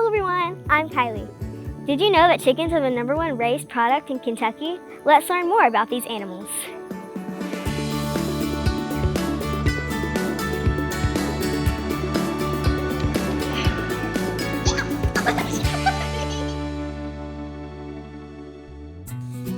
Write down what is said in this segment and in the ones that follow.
Hello everyone, I'm Kylie. Did you know that chickens are the #1 raised product in Kentucky? Let's learn more about these animals.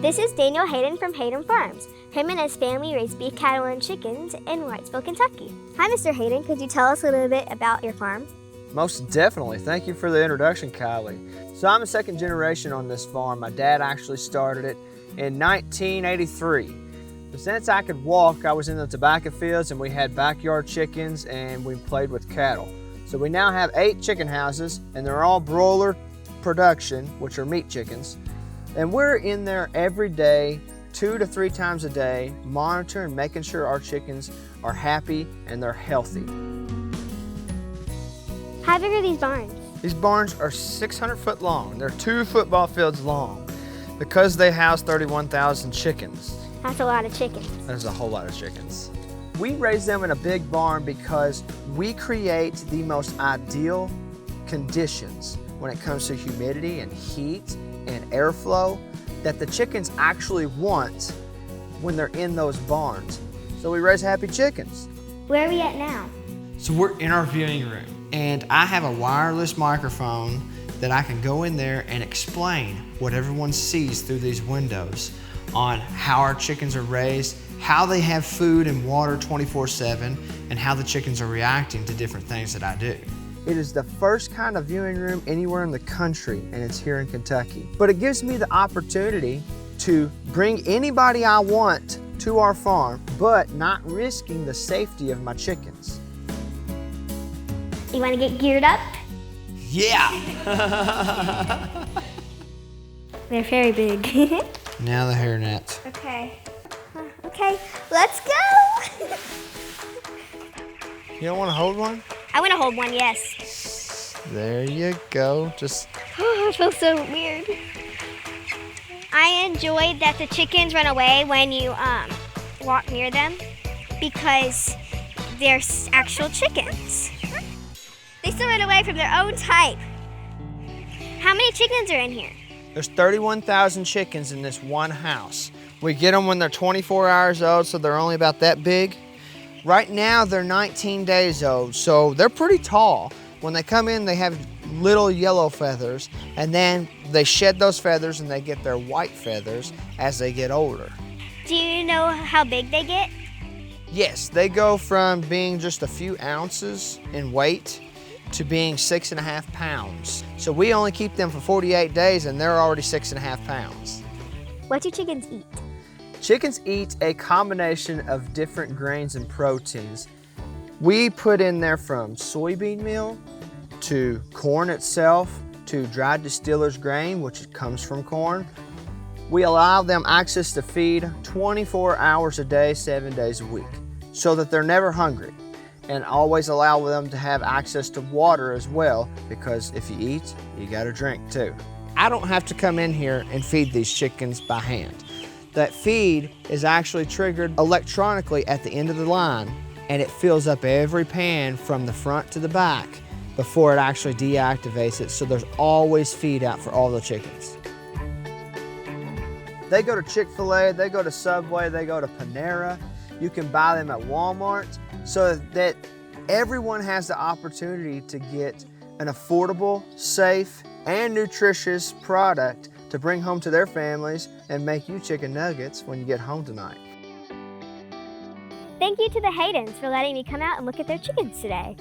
This is Daniel Hayden from Hayden Farms. Him and his family raise beef cattle and chickens in Whitesville, Kentucky. Hi, Mr. Hayden. Could you tell us a little bit about your farm? Most definitely. Thank you for the introduction, Kylie. So I'm a second generation on this farm. My dad actually started it in 1983. But since I could walk, I was in the tobacco fields and we had backyard chickens and we played with cattle. So we now have 8 chicken houses and they're all broiler production, which are meat chickens. And we're in there every day, 2 to 3 times a day, monitoring, making sure our chickens are happy and they're healthy. How big are these barns? These barns are 600 foot long. They're 2 football fields long because they house 31,000 chickens. That's a lot of chickens. There's a whole lot of chickens. We raise them in a big barn because we create the most ideal conditions when it comes to humidity and heat and airflow that the chickens actually want when they're in those barns. So we raise happy chickens. Where are we at now? So we're in our viewing room and I have a wireless microphone that I can go in there and explain what everyone sees through these windows on how our chickens are raised, how they have food and water 24/7, and how the chickens are reacting to different things that I do. It is the first kind of viewing room anywhere in the country, and it's here in Kentucky. But it gives me the opportunity to bring anybody I want to our farm, but not risking the safety of my chickens. You want to get geared up? Yeah! They're very big. Now the hairnet. Okay. Okay, let's go! You don't want to hold one? I want to hold one, yes. There you go. Just. Oh, it feels so weird. I enjoyed that the chickens run away when you walk near them because they're actual chickens. They still run away from their own type. How many chickens are in here? There's 31,000 chickens in this one house. We get them when they're 24 hours old, so they're only about that big. Right now, they're 19 days old, so they're pretty tall. When they come in, they have little yellow feathers, and then they shed those feathers and they get their white feathers as they get older. Do you know how big they get? Yes, they go from being just a few ounces in weight to being 6.5 pounds. So we only keep them for 48 days and they're already 6.5 pounds. What do chickens eat? Chickens eat a combination of different grains and proteins. We put in there from soybean meal to corn itself to dried distiller's grain, which comes from corn. We allow them access to feed 24 hours a day, 7 days a week, so that they're never hungry. And always allow them to have access to water as well, because if you eat, you gotta drink too. I don't have to come in here and feed these chickens by hand. That feed is actually triggered electronically at the end of the line, and it fills up every pan from the front to the back before it actually deactivates it, so there's always feed out for all the chickens. They go to Chick-fil-A, they go to Subway, they go to Panera. You can buy them at Walmart, so that everyone has the opportunity to get an affordable, safe, and nutritious product to bring home to their families and make you chicken nuggets when you get home tonight. Thank you to the Haydens for letting me come out and look at their chickens today.